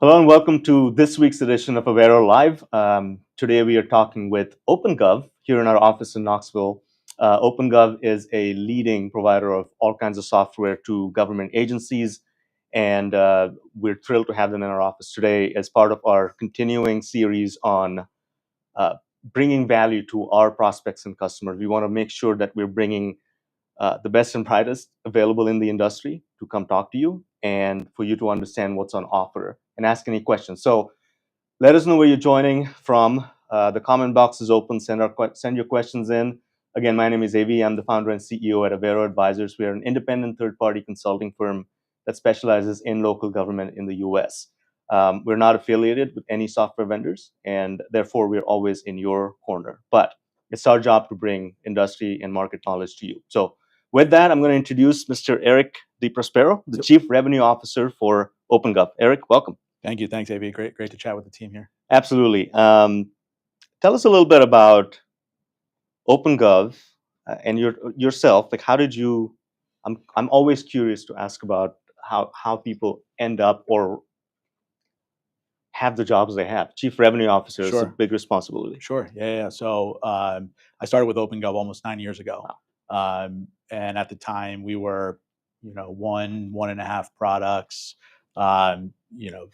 Hello and welcome to this week's edition of Avero Live. Today we are talking with OpenGov here in our office in Knoxville. OpenGov is a leading provider of all kinds of software to government agencies, and we're thrilled to have them in our office today as part of our continuing series on uh, bringing value to our prospects and customers. We want to make sure that we're bringing the best and brightest available in the industry to come talk to you and for you to understand what's on offer and ask any questions. So let us know where you're joining from. The comment box is open. Send your questions in. Again, my name is Avi. I'm the founder and CEO at Avero Advisors. We are an independent third-party consulting firm that specializes in local government in the U.S. We're not affiliated with any software vendors, and therefore we're always in your corner. But it's our job to bring industry and market knowledge to you. So with that, I'm going to introduce Mr. Eric DiProspero, the Chief Revenue Officer for OpenGov. Eric, welcome. Thank you. Thanks, Avi. Great to chat with the team here. Absolutely. Tell us a little bit about OpenGov and yourself. Like, how did you? I'm always curious to ask about how people end up or have the jobs they have. Chief Revenue Officer is a Sure. big responsibility. Sure. Yeah. So I started with OpenGov almost 9 years ago, and at the time we were, one and a half products,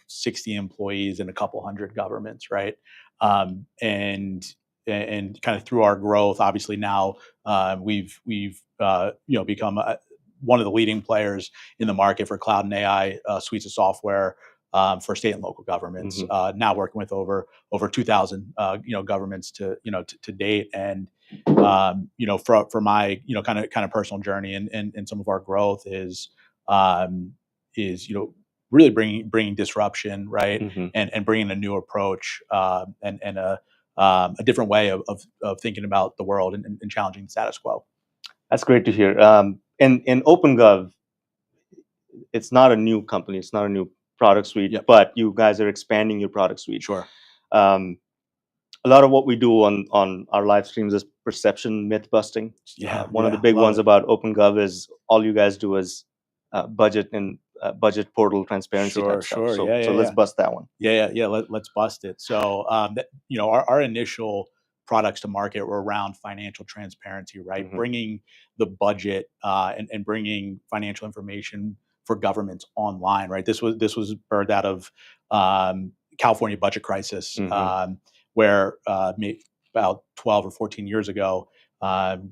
60 employees and a couple hundred governments, right? And kind of through our growth, obviously now we've become one of the leading players in the market for cloud and AI suites of software for state and local governments. Now working with over 2,000 governments to date, and for my kind of personal journey and some of our growth is really bringing disruption, right, and bringing a new approach and a different way of thinking about the world and challenging the status quo. That's great to hear. In OpenGov, it's not a new company. It's not a new product suite, Yep. but you guys are expanding your product suite. Sure. A lot of what we do on our live streams is perception myth busting. One of the big ones about OpenGov is all you guys do is budget and budget portal transparency type stuff. Sure. So let's bust that one. Yeah. Let's bust it. So, our initial products to market were around financial transparency, right? Bringing the budget and bringing financial information for governments online, right? This was birthed out of California budget crisis, where about 12 or 14 years ago,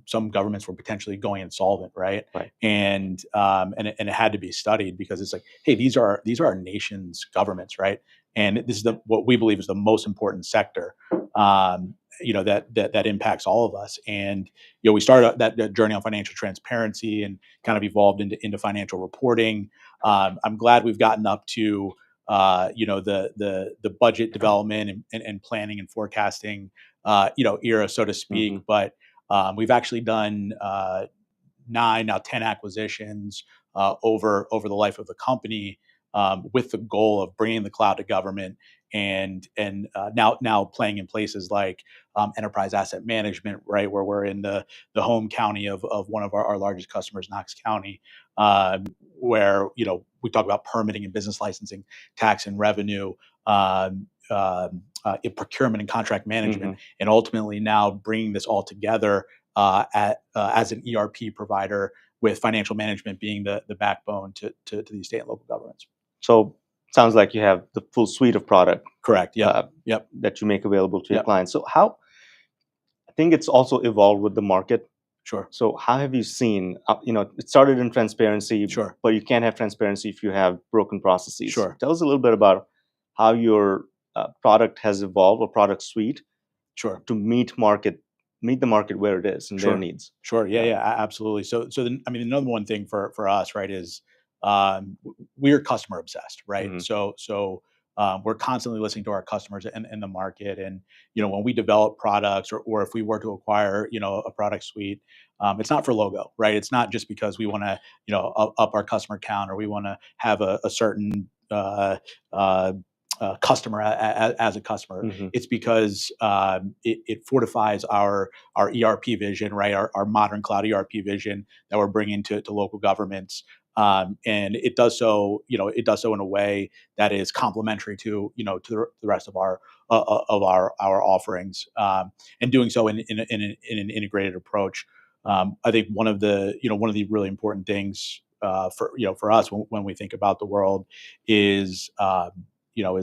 some governments were potentially going insolvent, right? And it had to be studied because it's like, hey, these are our nation's governments, right? And this is what we believe is the most important sector, that impacts all of us. And we started that journey on financial transparency and kind of evolved into financial reporting. I'm glad we've gotten up to the budget development and planning and forecasting era, so to speak. But we've actually done 9, now 10 acquisitions over the life of the company, with the goal of bringing the cloud to government and now playing in places like enterprise asset management, right, where we're in the home county of one of our largest customers, Knox County, where we talk about permitting and business licensing, tax and revenue, procurement and contract management, and ultimately now bringing this all together as an ERP provider, with financial management being the backbone to these state and local governments. So sounds like you have the full suite of product. Correct. Yep. That you make available to your clients. So I think it's also evolved with the market. Sure. So how have you seen, it started in transparency, Sure, but you can't have transparency if you have broken processes. Sure. Tell us a little bit about how your product has evolved, or product suite, sure, to meet the market where it is and their needs. Sure. Yeah, absolutely. So the number one thing for us, right, is we're customer obsessed, right? So we're constantly listening to our customers and the market. And, when we develop products or if we were to acquire, a product suite, it's not for logo, right? It's not just because we want to, up our customer count, or we want to have a certain customer as a customer. It's because it fortifies our ERP vision, right? Our modern cloud ERP vision that we're bringing to local governments. and it does so in a way that is complementary to to the rest of our offerings, and doing so in an integrated approach. I think one of the really important things for us when we think about the world is you know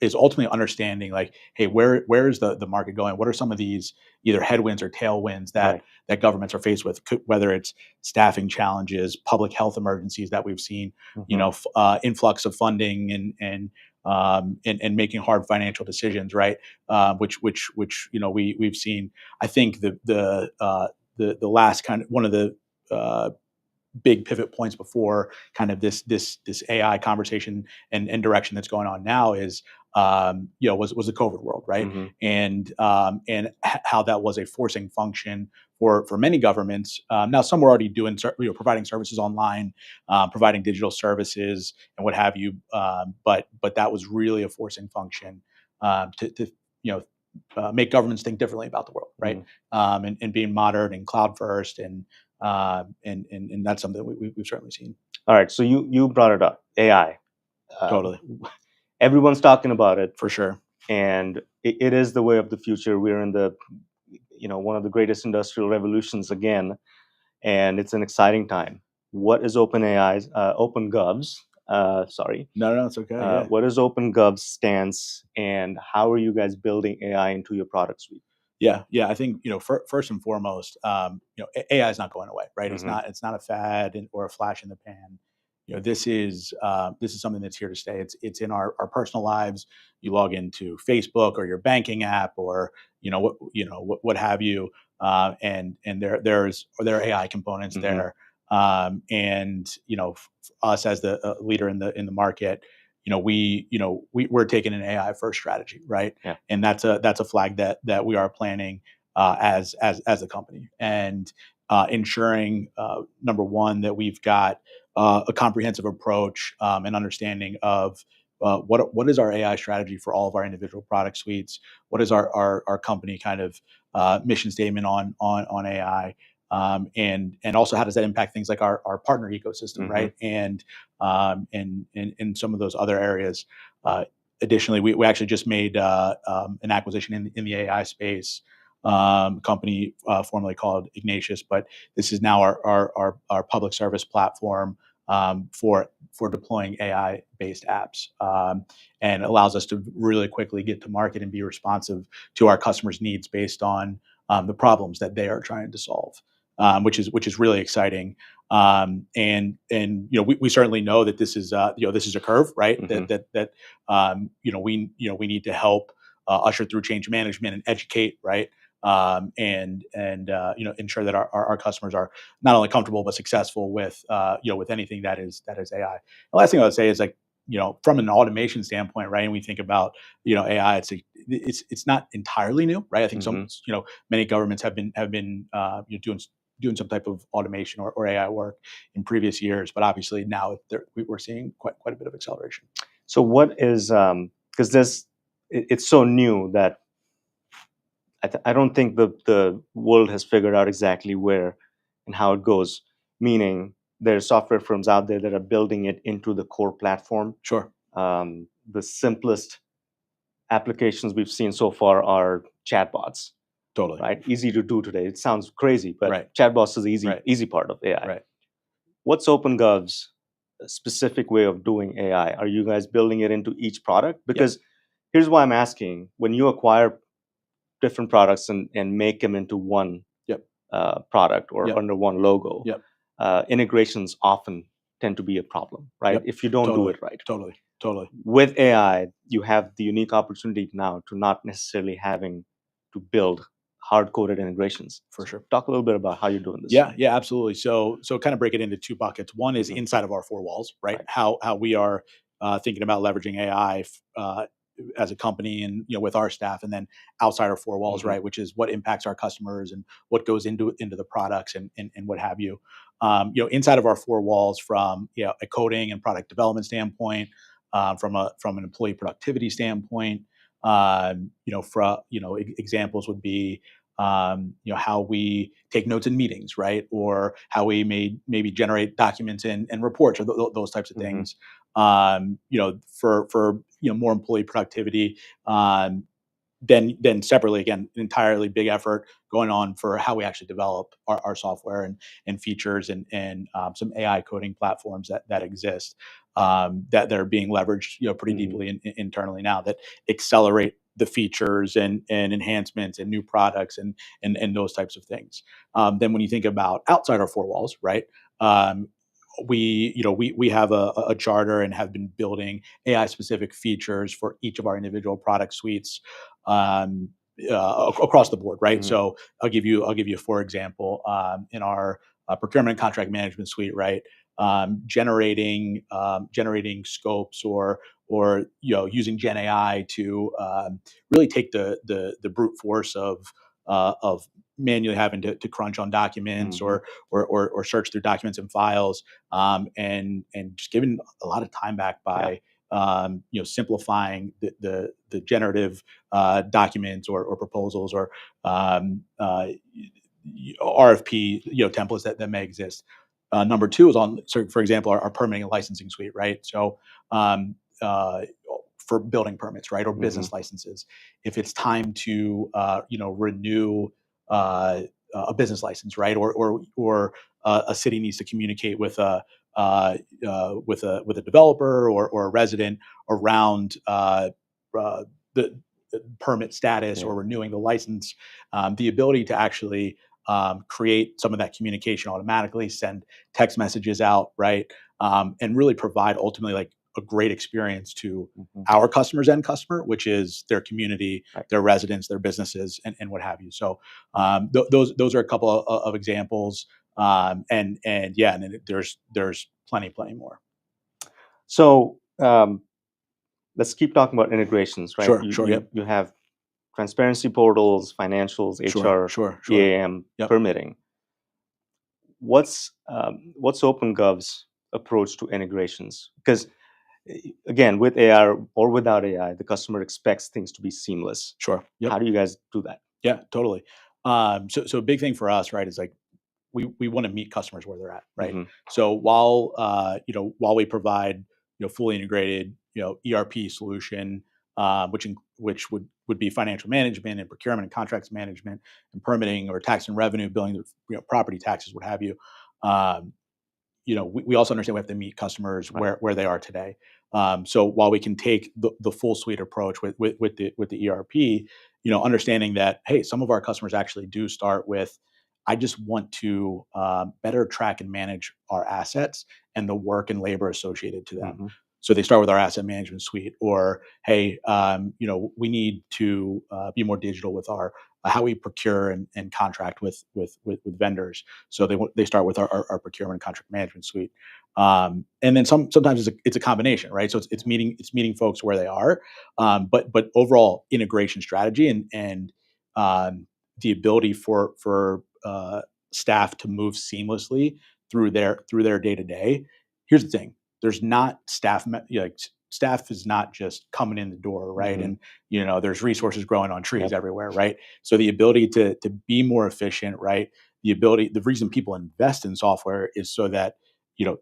is ultimately understanding, like, hey, where is the market going? What are some of these either headwinds or tailwinds Right. that governments are faced with, whether it's staffing challenges, public health emergencies that we've seen, Mhm. influx of funding, and making hard financial decisions, right? Which we've seen. I think the last kind of one of the big pivot points before kind of this AI conversation and direction that's going on now is was the COVID world, right? Mhm. And how that was a forcing function for many governments. Now some were already doing providing services online, providing digital services and what have you, but that was really a forcing function to make governments think differently about the world, right? Mhm. And being modern and cloud first, and that's something that we've certainly seen. All right. So you brought it up, AI. Totally, Everyone's talking about it, for sure. and it is the way of the future. We're in the one of the greatest industrial revolutions again, and it's an exciting time. What is OpenAI's OpenGov's? Sorry. No, no, it's okay. Yeah, What is OpenGov's stance, and how are you guys building AI into your product suite? yeah. I think first and foremost, AI is not going away, right? Hmm. It's not a fad or a flash in the pan. This is something that's here to stay. It's in our personal lives. You log into Facebook or your banking app, or what have you, and there are AI components Hmm. there. And us as the leader in the market, we're taking an AI first strategy, right? Yeah. And that's a flag that we are planning as a company, and ensuring, number one, that we've got a comprehensive approach, and understanding of what is our AI strategy for all of our individual product suites. What is our company kind of mission statement on AI, and also how does that impact things like our partner ecosystem, Hmm. right? And some of those other areas. Additionally, we actually just made an acquisition in the AI space, company formerly called Ignatius, but this is now our public service platform, for deploying AI based apps, and allows us to really quickly get to market and be responsive to our customers' needs based on the problems that they are trying to solve, which is really exciting. And we certainly know that this is a curve, right? Hmm. We need to help usher through change management and educate, right? And ensure that our customers are not only comfortable but successful with anything that is AI. The last thing I would say is, like, from an automation standpoint, right? And we think about AI. It's not entirely new, right? I think Hmm. many governments have been doing some type of automation or AI work in previous years, but obviously now we're seeing quite a bit of acceleration. So what is because it's so new that I don't think the world has figured out exactly where and how it goes. Meaning, there's software firms out there that are building it into the core platform. Sure, The simplest applications we've seen so far are chatbots, totally, right? Easy to do today. It sounds crazy, but right, chatbots is the easy right, easy part of AI. right. What's OpenGov's specific way of doing AI? Are you guys building it into each product? Yep, Because here's why I'm asking: when you acquire different products and make them into one yep, product or yep, under one logo, yep, integrations often tend to be a problem, right? yep. If you don't do Totally, it right. totally, totally. With AI, you have the unique opportunity now to not necessarily having to build hard-coded integrations. For So sure. talk a little bit about how you're doing this. Yeah, absolutely. So kind of break it into two buckets. One is Hmm. inside of our four walls, right? Right. How we are thinking about leveraging AI as a company, and with our staff, and then outside our four walls, Hmm. right? Which is what impacts our customers and what goes into the products, and what have you. Inside of our four walls, from a coding and product development standpoint, from an employee productivity standpoint, examples would be how we take notes in meetings, right? Or how we maybe generate documents and reports, or those types of Mm-hmm. things. For more employee productivity. Then separately, again, an entirely big effort going on for how we actually develop our software and features and some AI coding platforms that exist, that are being leveraged pretty Mm-hmm. deeply internally now, that accelerate the features and enhancements and new products and those types of things. Then when you think about outside our four walls, right? Um, we have a charter and have been building AI specific features for each of our individual product suites, um, across the board, right? Mm-hmm. So I'll give you for example, in our procurement and contract management suite, right? Generating scopes, or using Gen AI to really take the brute force of manually having to crunch on documents, Mm-hmm. or search through documents and files, and just giving a lot of time back Yeah. by simplifying the generative documents or proposals, or RFP templates that may exist. Number two is on, so for example, our permitting and licensing suite, right? So um, uh, for building permits, right, or Mm-hmm. business licenses, if it's time to renew uh, a business license, right, or a city needs to communicate with a developer or a resident around the permit status Yeah. or renewing the license, the ability to actually create some of that communication automatically, send text messages out, right, and really provide ultimately like a great experience to Mm-hmm. our customers and customer, which is their community, Right. their residents, their businesses, and what have you. So those are a couple of examples, and yeah, and then there's plenty more. So let's keep talking about integrations, right? Sure, You sure, you yep, you have transparency portals, financials, sure, HR, sure, sure, EAM, yep, permitting. What's OpenGov's approach to integrations? Because again, with AI or without AI, the customer expects things to be seamless. sure, yep. How do you guys do that? Yeah, totally. So a big thing for us, right, is like we want to meet customers where they're at, right? Mm-hmm. So while we provide fully integrated ERP solution, which would be financial management and procurement and contracts management and permitting or tax and revenue billing, property taxes, what have you. Um, we also understand we have to meet customers Right. where they are today. So while we can take the full suite approach with the ERP, understanding that, hey, some of our customers actually do start with, I just want to better track and manage our assets and the work and labor associated to them. Mm-hmm. So they start with our asset management suite, or hey, we need to be more digital with our how we procure and contract with vendors. So they start with our procurement and contract management suite, and then sometimes it's a combination, right? So it's meeting folks where they are, but overall integration strategy and the ability for staff to move seamlessly through their day to day. Here's the thing: there's not staff is not just coming in the door, right? Mm-hmm. And there's resources growing on trees Yep. everywhere, right? So the ability to be more efficient, right? The reason people invest in software is so that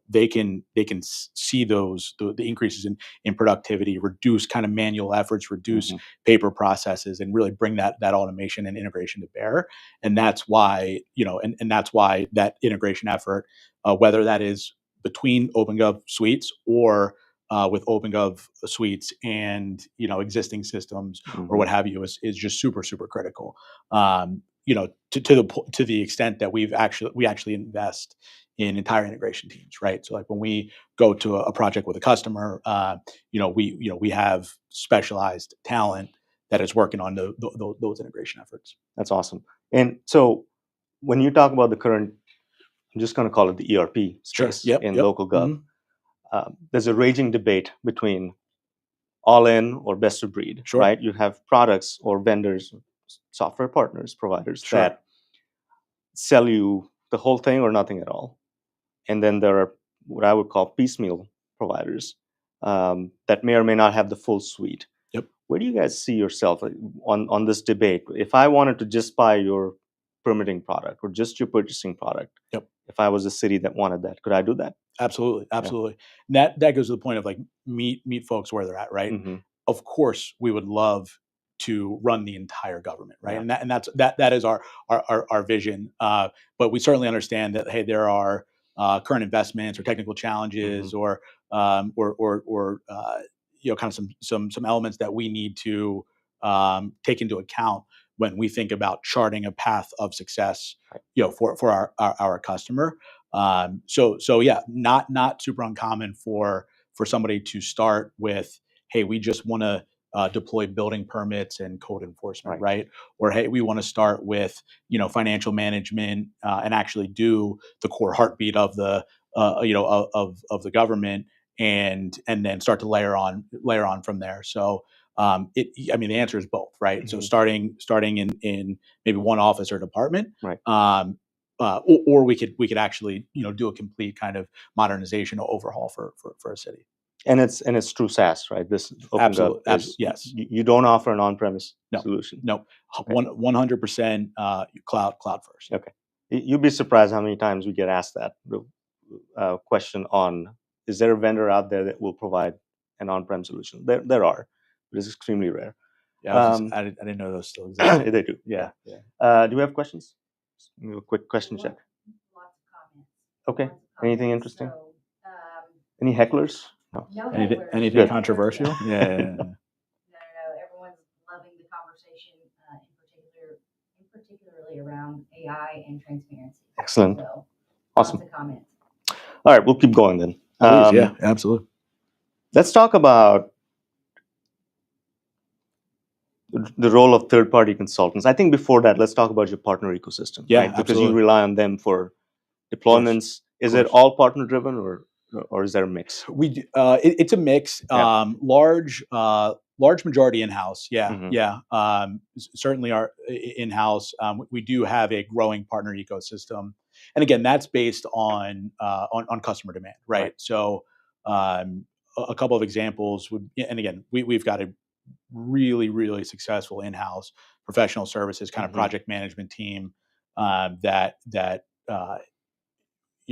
they can see the increases in productivity, reduce kind of manual efforts, reduce Mm-hmm. paper processes, and really bring that automation and integration to bear. And that's why and that's why that integration effort, whether that is between OpenGov suites or with OpenGov suites and existing systems or Mm-hmm. what have you, is just super critical. To the extent that we actually invest in entire integration teams, right? So like when we go to a project with a customer, we have specialized talent that is working on those integration efforts. That's awesome. And so when you talk about the current, I'm just going to call it the ERP Sure. space Yep. in Yep. local gov, Hmm. there's a raging debate between all in or best of breed, Sure. right? You have products or vendors, software partners, providers Sure. that sell you the whole thing or nothing at all. And then there are what I would call piecemeal providers that may or may not have the full suite. Yep. Where do you guys see yourself on this debate? If I wanted to just buy your permitting product or just your purchasing product, Yep. if I was a city that wanted that, could I do that? Absolutely, absolutely. And that goes to the point of like meet folks where they're at, right? Mm-hmm. Of course, we would love to run the entire government, right? Yeah. And that is our vision. But we certainly understand that hey, there are current investments or technical challenges or kind of some elements that we need to take into account when we think about charting a path of success, for our customer. So yeah, not super uncommon for somebody to start with, hey, we just want to deploy building permits and code enforcement, right? Or hey, we want to start with financial management and actually do the core heartbeat of the of the government, and then start to layer on from there. So I mean, the answer is both, right? So starting in maybe one office or department, Right. or we could actually do a complete kind of modernization or overhaul for a city. And it's true SaaS, right? This OpenGov is Yes. you don't offer an on-premise No. solution. No. Okay. 100% cloud first. Okay. You'd be surprised how many times we get asked that question on, is there a vendor out there that will provide an on-prem solution? There are, but it's extremely rare. Yeah, I didn't know those still exist. They do. Yeah. Do we have questions? A quick question check. Lots of comments. Okay. Lots of Anything comments. interesting? So, Any hecklers? No. no Anything, hecklers. anything Good. controversial? Yeah. No. Everyone's loving the conversation, in particularly around AI and transparency. Excellent. So, Awesome. Lots of comments. All right, we'll keep going then. Please, yeah, absolutely. Let's talk about the role of third-party consultants. I think before that, let's talk about your partner ecosystem, Yeah, right? Because you absolutely. rely on them for deployments. Is it all partner-driven, or is there a mix? We do, it's a mix. Large majority in-house. Yeah, Mhm. yeah. Certainly our in-house. We do have a growing partner ecosystem, and again, that's based on customer demand, right? So, a couple of examples would, and again, we've got a really successful in-house professional services kind of project management team that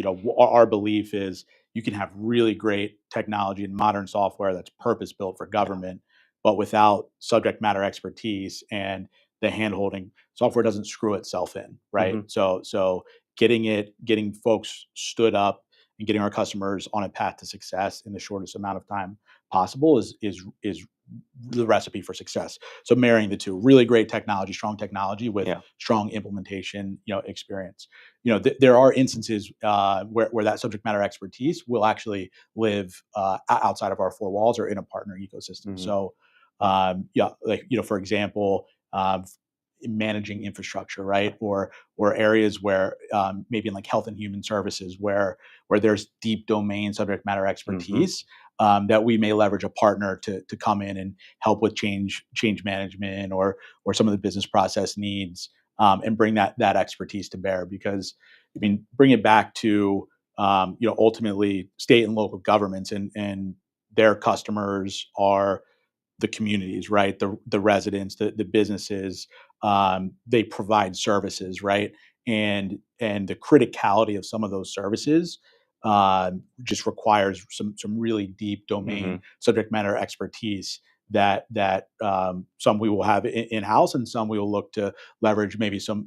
our belief is you can have really great technology and modern software that's purpose built for government, but without subject matter expertise and the handholding, software doesn't screw itself in, right? So getting folks stood up and getting our customers on a path to success in the shortest amount of time possible is the recipe for success. So marrying the two, really great technology, strong technology with strong implementation, experience. There are instances where that subject matter expertise will actually live outside of our four walls or in a partner ecosystem. So, for example, managing infrastructure, right, or areas where maybe in like health and human services where there's deep domain subject matter expertise. That we may leverage a partner to come in and help with change management or some of the business process needs, and bring that expertise to bear. Because I mean, bring it back to ultimately state and local governments and their customers are the communities, right? The residents, the businesses, they provide services, right? And the criticality of some of those services just requires some really deep domain subject matter expertise that some we will have in house, and some we will look to leverage maybe some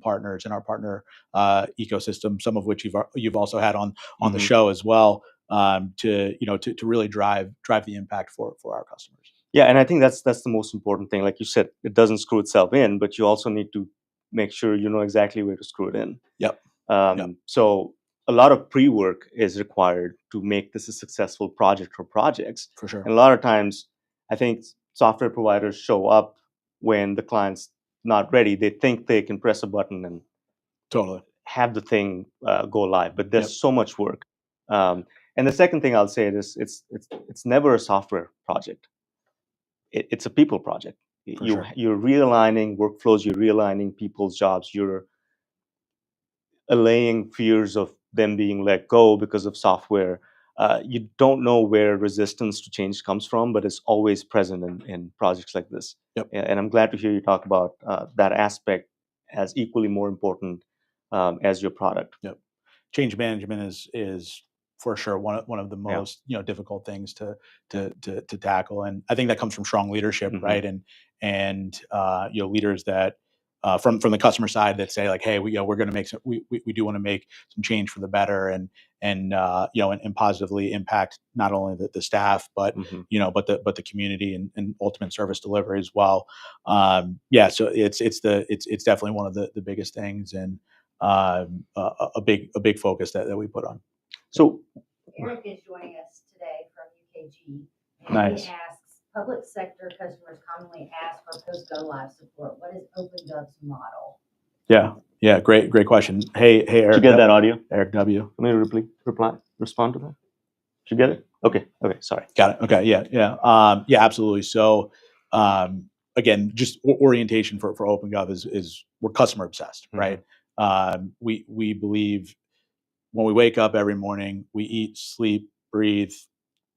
partners in our partner ecosystem, some of which you've also had on the show as well, to really drive the impact for our customers. Yeah, and I think that's the most important thing. Like you said, it doesn't screw itself in, but you also need to make sure you know exactly where to screw it in. Yep. So a lot of pre-work is required to make this a successful project or projects. For sure. And a lot of times, I think software providers show up when the client's not ready. They think they can press a button and totally have the thing go live, but there's so much work. And the second thing I'll say is it's never a software project. It's a people project. You're realigning workflows, you're realigning people's jobs, you're allaying fears of them being let go because of software. you don't know where resistance to change comes from, but it's always present in projects like this. Yep. And I'm glad to hear you talk about that aspect as equally more important as your product. Yep. Change management is for sure one of the most difficult things to tackle, and I think that comes from strong leadership, right? And leaders that from the customer side that say like, hey, we're going to make we do want to make some change for the better, and positively impact not only the staff but but the community and ultimate service delivery as well. So it's definitely one of the biggest things, and a big focus that we put on. So Eric is joining us today from UKG, and Nice. he asks, public sector customers commonly ask for post-go live support. What is OpenGov's model? Yeah, great question. Hey, Eric. Did you get that audio? Eric W. Let me respond to that. Did you get it? Okay, sorry. Got it. Okay, yeah, absolutely. So, again, just orientation for OpenGov is we're customer obsessed, right? We believe when we wake up every morning, we eat, sleep, breathe,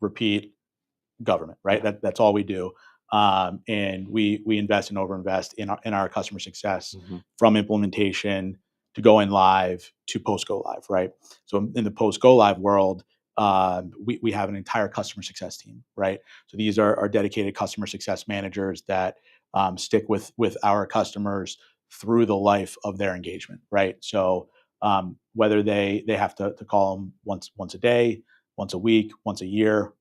repeat government, right? That's all we do. And we invest and overinvest in our customer success, from implementation to going live to post go live, right? So in the post go live world, we have an entire customer success team, right? So these are our dedicated customer success managers that stick with our customers through the life of their engagement, right? So whether they have to call them once a day, once a week, once a year,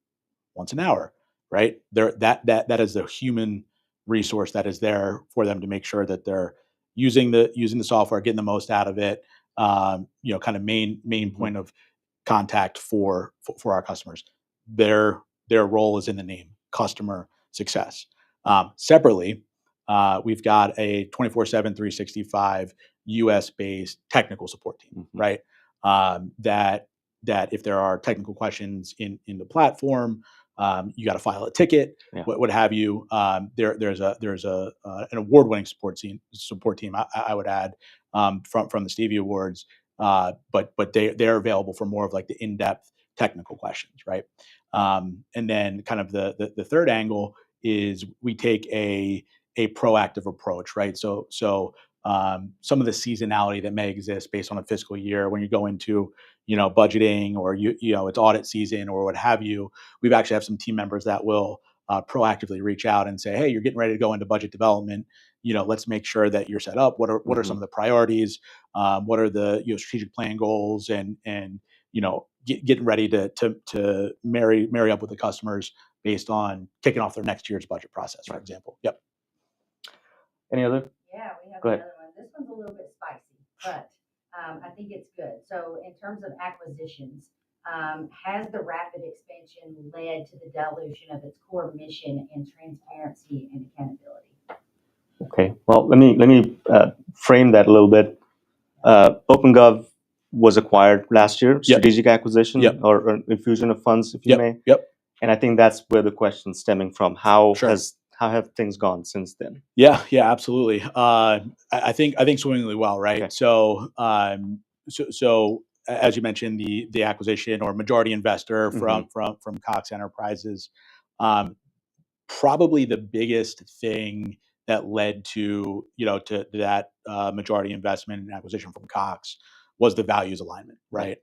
once an hour, right? That is the human resource that is there for them to make sure that they're using the software, getting the most out of it. Kind of main point of contact for our customers. Their role is in the name, customer success. Separately, we've got a 24/7, 365 US based technical support team, right? That if there are technical questions in the platform, you got to file a ticket, what have you. There's an award-winning support team. I would add from the Stevie Awards, but they're available for more of like the in-depth technical questions, right? And then kind of the third angle is we take a proactive approach, right? So some of the seasonality that may exist based on a fiscal year when you go into budgeting, or it's audit season or what have you, we've actually have some team members that will proactively reach out and say, hey, you're getting ready to go into budget development. Let's make sure that you're set up. What are some of the priorities? What are the strategic plan goals, and getting ready to marry up with the customers based on kicking off their next year's budget process, for example. Yep. Any other? Yeah, we have Go ahead. another one. This one's a little bit spicy, but I think it's good. So in terms of acquisitions, has the rapid expansion led to the dilution of its core mission in transparency and accountability? Okay. Well, let me frame that a little bit. OpenGov was acquired last year, strategic acquisition or infusion of funds, if you may. Yep. And I think that's where the question's stemming from. How have things gone since then? Yeah, absolutely. I think swimmingly well, right? Okay. So as you mentioned, the acquisition or majority investor from Cox Enterprises, probably the biggest thing that led to that majority investment and acquisition from Cox was the values alignment, right?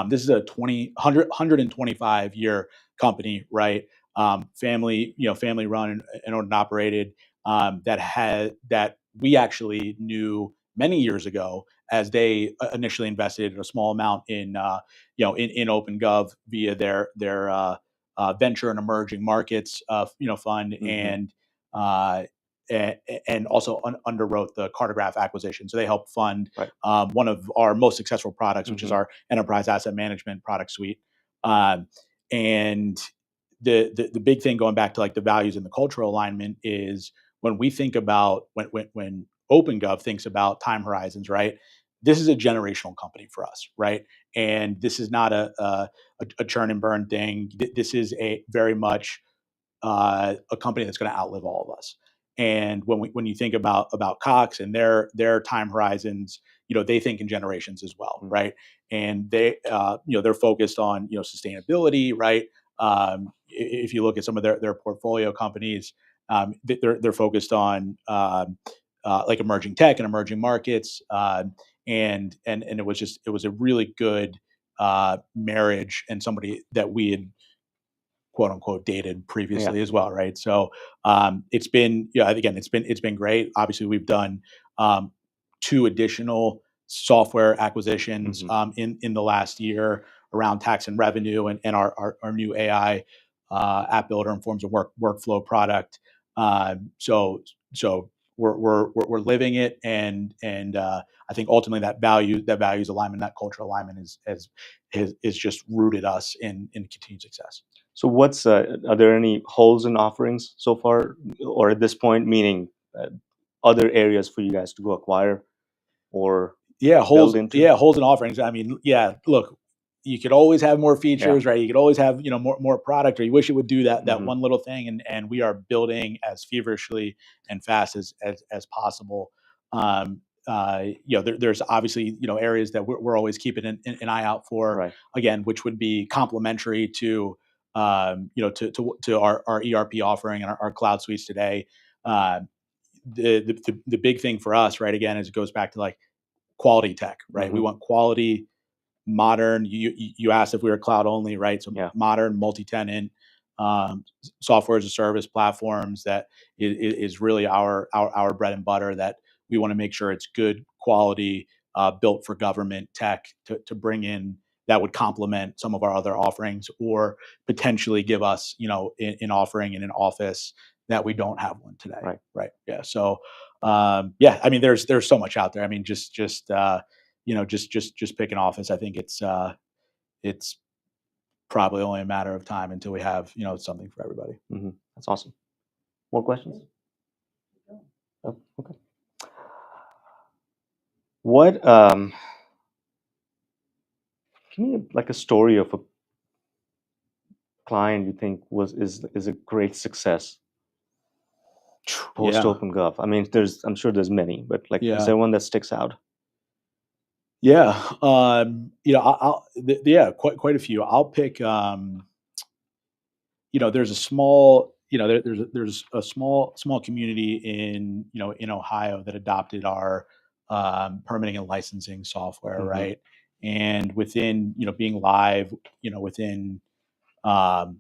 This is a 125 year company, right? Family run and owned and operated, that we actually knew many years ago, as they initially invested a small amount in OpenGov via their venture and emerging markets fund, and also underwrote the Cartograph acquisition. So they helped fund one of our most successful products, which is our enterprise asset management product suite. And the big thing, going back to like the values and the cultural alignment, is when we think about when OpenGov thinks about time horizons, right? This is a generational company for us, right? And this is not a churn and burn thing. This is a very much a company that's going to outlive all of us. And when you think about Cox and their time horizons, they think in generations as well, right? And they're focused on sustainability, right? If you look at some of their portfolio companies, they're focused on like emerging tech and emerging markets, and it was a really good marriage, and somebody that we had quote unquote dated Yeah. previously as well, right? So it's been again it's been great. Obviously, we've done 2 additional software acquisitions in the last year around tax and revenue, and our new AI app builder and forms of workflow product. So we're living it, and I think ultimately that values alignment, that cultural alignment is just rooted us in continued success. So are there any holes in offerings so far, or at this point, meaning other areas for you guys to go acquire or holes build into? holes in offerings. I mean, look, you could always have more features, right? You could always have more product, or you wish it would do that one little thing, and we are building as feverishly and fast as possible. There's obviously areas that we're always keeping an eye out for, Right. again, which would be complementary to to our ERP offering and our cloud suites today. The big thing for us, right, again, is it goes back to like quality tech, right? We want quality, modern. You asked if we were cloud only, right? So modern, multi-tenant, software as a service platforms that is really our bread and butter. That we want to make sure it's good quality, built for government tech to bring in, that would complement some of our other offerings, or potentially give us an offering in an office that we don't have one today. Right. Yeah. So I mean, there's so much out there. I mean, just pick an office. I think it's probably only a matter of time until we have something for everybody. That's awesome. More questions? Oh, okay. What give me like a story of a client you think is a great success post OpenGov? I mean, I'm sure there's many, but like, is there one that sticks out? Yeah, quite a few. I'll pick. There's a small, there's a small community in in Ohio that adopted our permitting and licensing software, right? And within being live, within call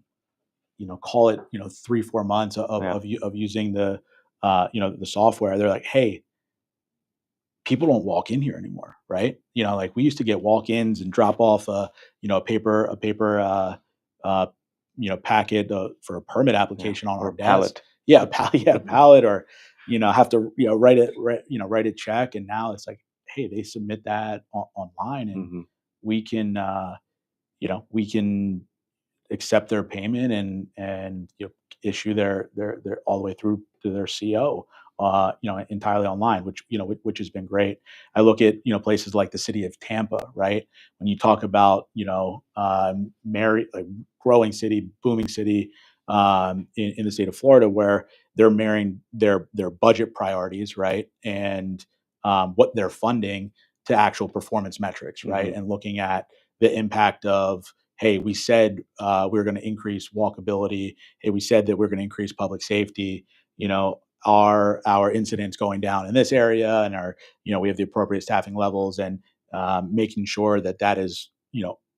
it 3-4 months of using the the software, they're like, hey, people don't walk in here anymore, right? Like we used to get walk-ins and drop off a paper packet for a permit application on our desk. Pallet, or have to write a check, and now it's like, hey, they submit that online, and we can we can accept their payment and issue their all the way through to their CO, entirely online, which has been great. I look at places like the city of Tampa, right? When you talk about like growing city, booming city, in the state of Florida, where they're marrying their budget priorities, right, and what they're funding to actual performance metrics, right, and looking at the impact of, hey, we said we were going to increase walkability. Hey, we said that we're going to increase public safety. Our incidents going down in this area, and our we have the appropriate staffing levels, and making sure that is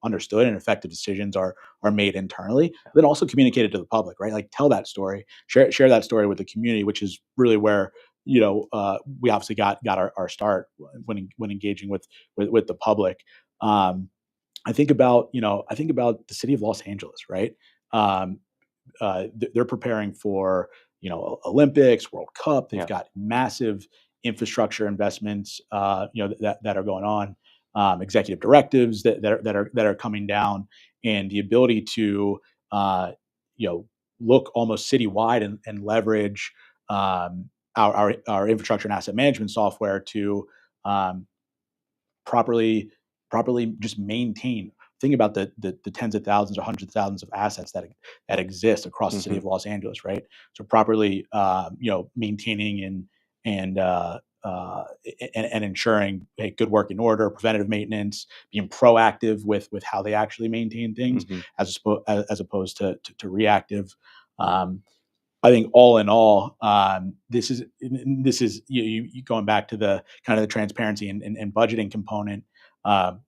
understood, and effective decisions are made internally. Then also communicated to the public, right? Like tell that story, share that story with the community, which is really where we obviously got our start when engaging with the public. I think about the city of Los Angeles, right? They're preparing for Olympics, World Cup. They've got massive infrastructure investments, that are going on, executive directives that are coming down, and the ability to look almost citywide and leverage our infrastructure and asset management software to properly just maintain. Think about the tens of thousands or hundreds of thousands of assets that exist across the city of Los Angeles, right? So properly maintaining and and ensuring good working order, preventative maintenance, being proactive with how they actually maintain things, as opposed to reactive. I think all in all, this is you going back to the kind of the transparency and budgeting component.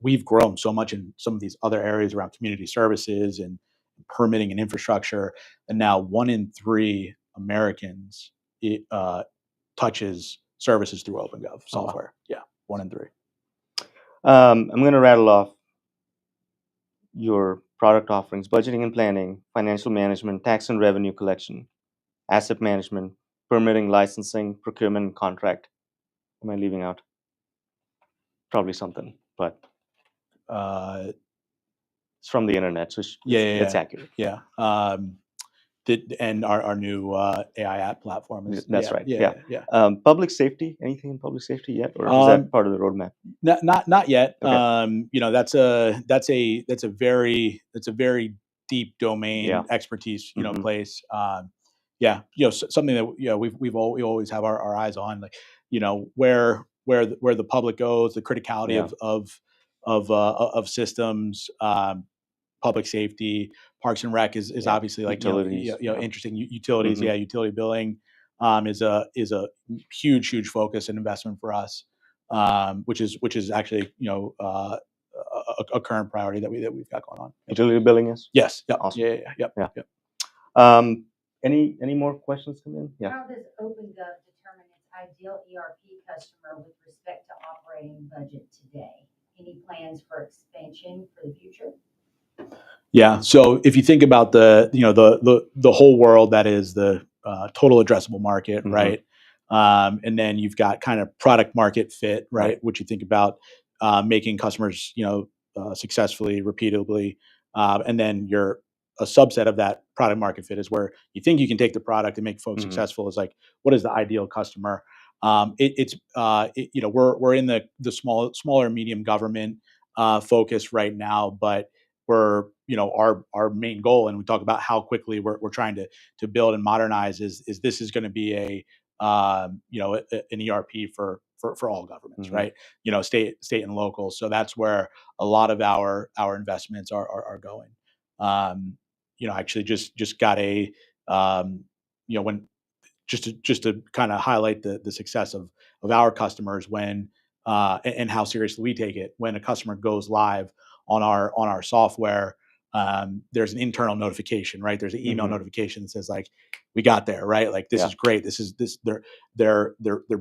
We've grown so much in some of these other areas around community services and permitting and infrastructure, and now 1 in 3 Americans touches services through OpenGov software. Yeah, 1 in 3. I'm going to rattle off your product offerings: budgeting and planning, financial management, tax and revenue collection, asset management, permitting, licensing, procurement, and contract. Am I leaving out? Probably something, but it's from the internet, so it's accurate. Yeah. And our new AI app platform is That's right. Yeah. Public safety, anything in public safety yet, or is that part of the roadmap? Not yet. Okay. That's a very deep domain expertise, place. Something that we always have our eyes on, like where the public goes, the criticality of systems, public safety, Parks and Rec is obviously like utilities, interesting. Utilities, utility billing is a huge focus and investment for us, which is actually a current priority that we've got going on. Utility billing is? Yes. Yep. Awesome. Yeah. Any more questions come in? Yeah. How does OpenGov determine its ideal ERP customer with respect to operating budget today? Any plans for expansion for the future? Yeah. So if you think about the whole world, that is the total addressable market, right? And then you've got kind of product market fit, right? Which you think about making customers, successfully, repeatably, and then a subset of that product market fit is where you think you can take the product and make folks successful. Is like, what is the ideal customer? We're in the smaller medium government focus right now, but we're our main goal, and we talk about how quickly we're trying to build and modernize. Is this is going to be an ERP for all governments, right? State and local. So that's where a lot of our investments are going. Actually just got a when just to kind of highlight the success of our customers when and how seriously we take it. When a customer goes live on our software, there's an internal notification, right? There's an email notification that says like, we got there, right? Like, this is great. They're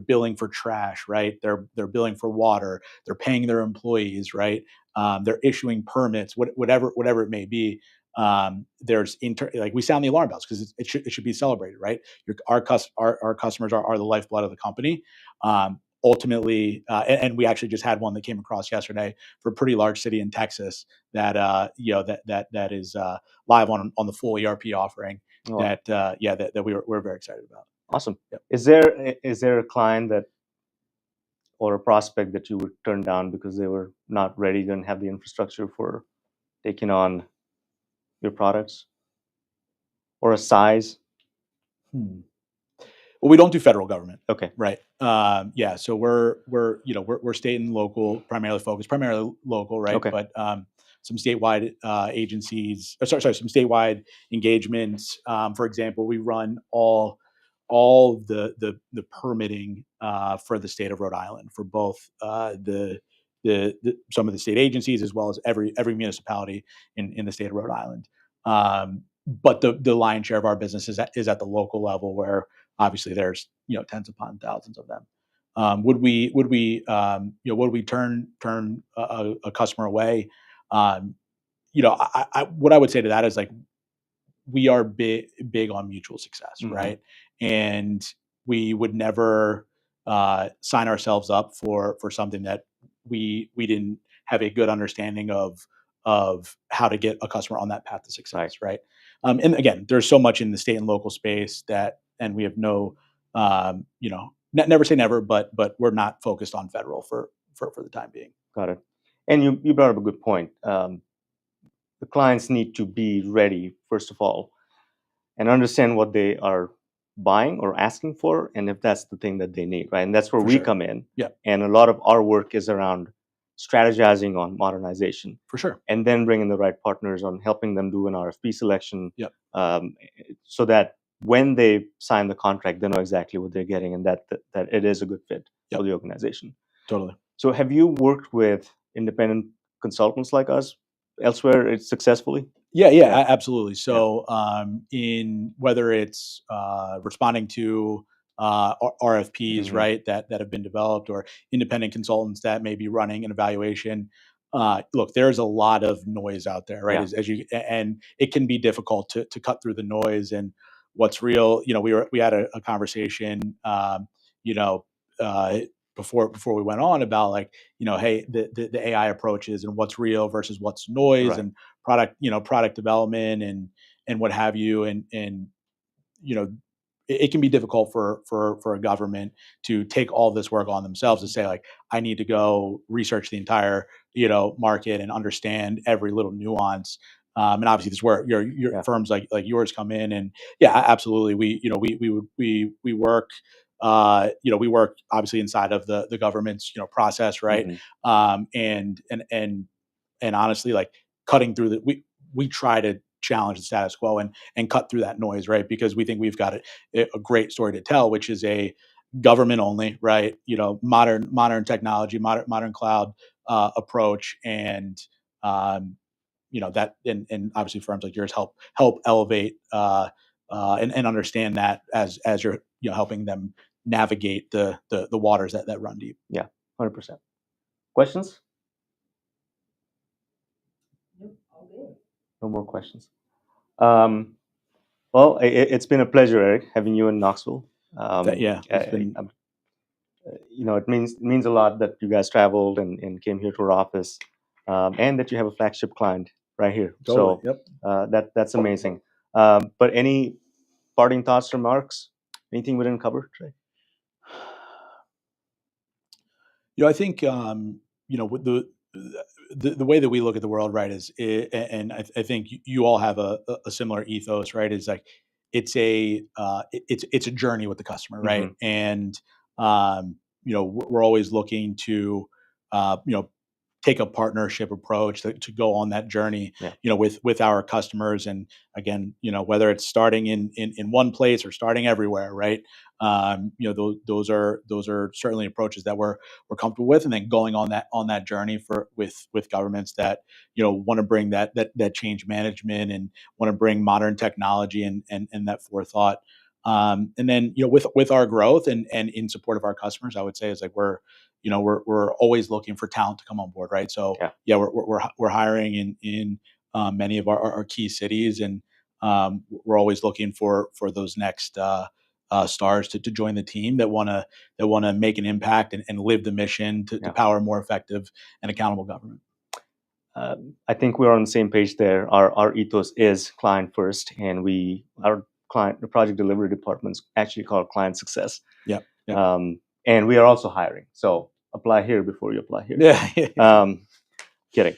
billing for trash, right? They're billing for water. They're paying their employees, right? They're issuing permits, whatever it may be. There's like, we sound the alarm bells because it should be celebrated, right? Our customers are the lifeblood of the company. Ultimately, and we actually just had one that came across yesterday for a pretty large city in Texas that that is live on the full ERP offering. That we're very excited about. Awesome. Yep. Is there a client that or a prospect that you would turn down because they were not ready, didn't have the infrastructure for taking on your products, or a size? Well, we don't do federal government. Okay. Right. So we're state and local, primarily local, right? Okay. But some statewide agencies, some statewide engagements. For example, we run all the permitting for the state of Rhode Island for both some of the state agencies as well as every municipality in the state of Rhode Island. But the lion's share of our business is at the local level, where obviously there's tens upon thousands of them. Would we turn a customer away? What I would say to that is, like, we are big on mutual success, right? And we would never sign ourselves up for something that we didn't have a good understanding of how to get a customer on that path to success, right? And again, there's so much in the state and local space and we have no, never say never, but we're not focused on federal for the time being. Got it. And you brought up a good point. The clients need to be ready, first of all, and understand what they are buying or asking for, and if that's the thing that they need, right? And that's where For we sure. come in. Yeah. And a lot of our work is around strategizing on modernization, For sure. and then bringing the right partners on, helping them do an RFP selection, Yep. so that when they sign the contract, they know exactly what they're getting, and that it is a good fit Yep. for the organization. Totally. So, have you worked with independent consultants like us elsewhere successfully? Yeah, absolutely. So, in whether it's responding to RFPs, Mhm. right, that have been developed, or independent consultants that may be running an evaluation, look, there's a lot of noise out there, right? Yeah. And it can be difficult to cut through the noise and what's real. We had a conversation, you know, uh, before we went on about, like, hey, the AI approaches and what's real versus what's noise, Right. and product development and what have you, and you know it can be difficult for a government to take all this work on themselves to say, like, I need to go research the entire market and understand every little nuance. And obviously, this is where your Yeah. firms like yours come in. And yeah, absolutely, we work. We work obviously inside of the government's process, right? Mhm. And honestly, like, cutting through we try to challenge the status quo and cut through that noise, right? Because we think we've got a great story to tell, which is a government only, right? Modern technology, modern cloud approach, and that, and obviously firms like yours help elevate and understand that as you're helping them navigate the waters that run deep. Yeah, 100%. Questions? Nope, all good. No more questions. Well, it's been a pleasure, Eric, having you in Knoxville. Yeah, it's been. It means a lot that you guys traveled and came here to our office, and that you have a flagship client right here. Totally. So Yep. that's amazing. But any parting thoughts, remarks? Anything we didn't cover today? I think with the way that we look at the world, right, and I think you all have a similar ethos, right? Is like it's a journey with the customer, right? Mhm. And we're always looking to uh, you know take a partnership approach to go on that journey, Yeah. with our customers. And again, whether it's starting in one place or starting everywhere, right? Those are certainly approaches that we're comfortable with, and then going on that journey with governments that want to bring that change management and want to bring modern technology and that forethought. And then with our growth and in support of our customers, I would say is like we're always looking for talent to come on board, right? So Yeah. yeah, we're hiring in many of our key cities, and we're always looking for those next stars to join the team that want to make an impact and live the mission to Yeah. power a more effective and accountable government. I think we're on the same page there. Our ethos is client first, and our the project delivery department's actually called client success. Yep. And we are also hiring. So apply here before you apply here. Yeah. Kidding.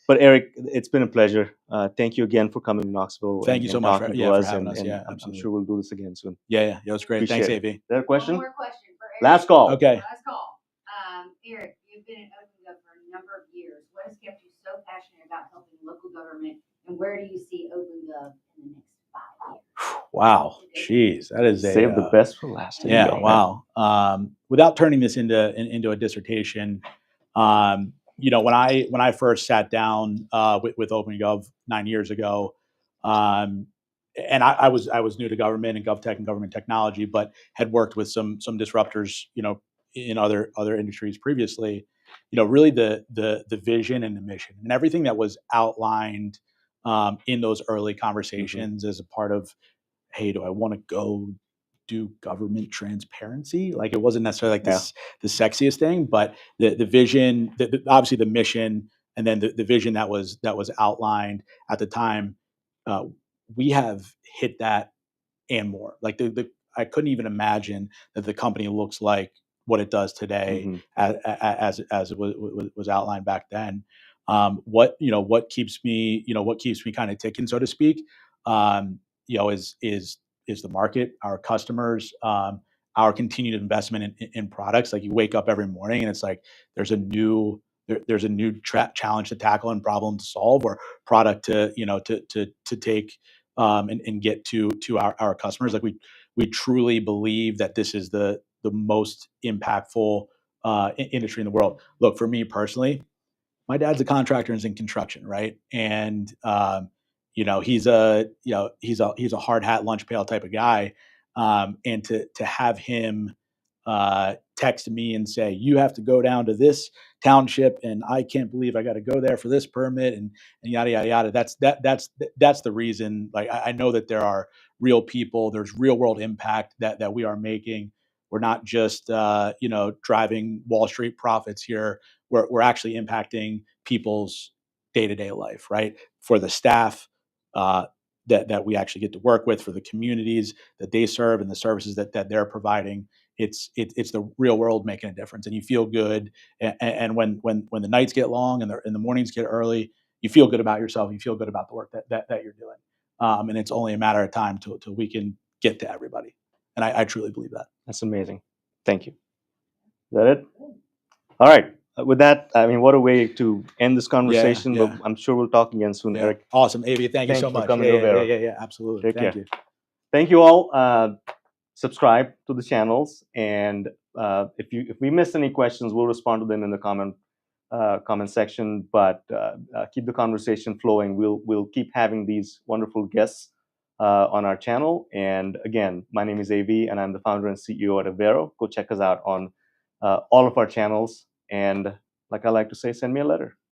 But Eric, it's been a pleasure. Thank you again for coming to Knoxville Thank you so and much talking to for us. having And, us. and Yeah, I'm absolutely. sure we'll do this again soon. Yeah. It was great. Thanks, Appreciate AV. Is there a question? One more question for Eric. Last call. Okay. Last call. Eric, you've been at OpenGov for a number of years. What has kept you so passionate about helping local government, and where do you see OpenGov in the next 5 years? Wow. Jeez, that is Save the best for last. There you yeah. go, man. Wow. Without turning this into a dissertation, when I first sat down with OpenGov 9 years ago, and I was new to government and GovTech and government technology, but had worked with some disruptors, in other industries previously. Really the vision and the mission and everything that was outlined in those early conversations as a part of, hey, do I want to go do government transparency? Like, it wasn't necessarily like this the sexiest thing, but the vision, obviously the mission, and then the vision that was outlined at the time, uh, we have hit that and more. Like I couldn't even imagine that the company looks like what it does today, Mhm. as it was outlined back then. What keeps me kind of ticking, so to speak, is the market, our customers, our continued investment in products. Like you wake up every morning and it's like there's a new challenge to tackle and problem to solve, or product to to take and get to our customers. Like we truly believe that this is the most impactful industry in the world. Look, for me personally, my dad's a contractor and is in construction, right? And he's a hard hat, lunch pail type of guy. And to have him text me and say, "You have to go down to this township, and I can't believe I got to go there for this permit," and yada yada yada. That's the reason. Like I know that there are real people. There's real world impact that we are making. We're not just driving Wall Street profits here. We're actually impacting people's day-to-day life, right? For the staff that we actually get to work with, for the communities that they serve and the services that they're providing. It's the real world making a difference, and you feel good. And when the nights get long and the mornings get early, you feel good about yourself. You feel good about the work that you're doing, and it's only a matter of time till we can get to everybody. And I truly believe that. That's amazing. Thank you. Is that it? All right. With that, I mean, what a way to end this conversation. Yeah. But I'm sure we'll talk again soon, Yeah. Eric. Awesome, Avi. Thank you Thank so you for much. coming to Vero. Yeah. Absolutely. Take Thank care. you. Thank you all. Subscribe to the channels, and if we missed any questions, we'll respond to them in the comment section. But keep the conversation flowing. We'll keep having these wonderful guests on our channel. And again, my name is Av, and I'm the founder and CEO at Avero. Go check us out on all of our channels. And like I like to say, send me a letter.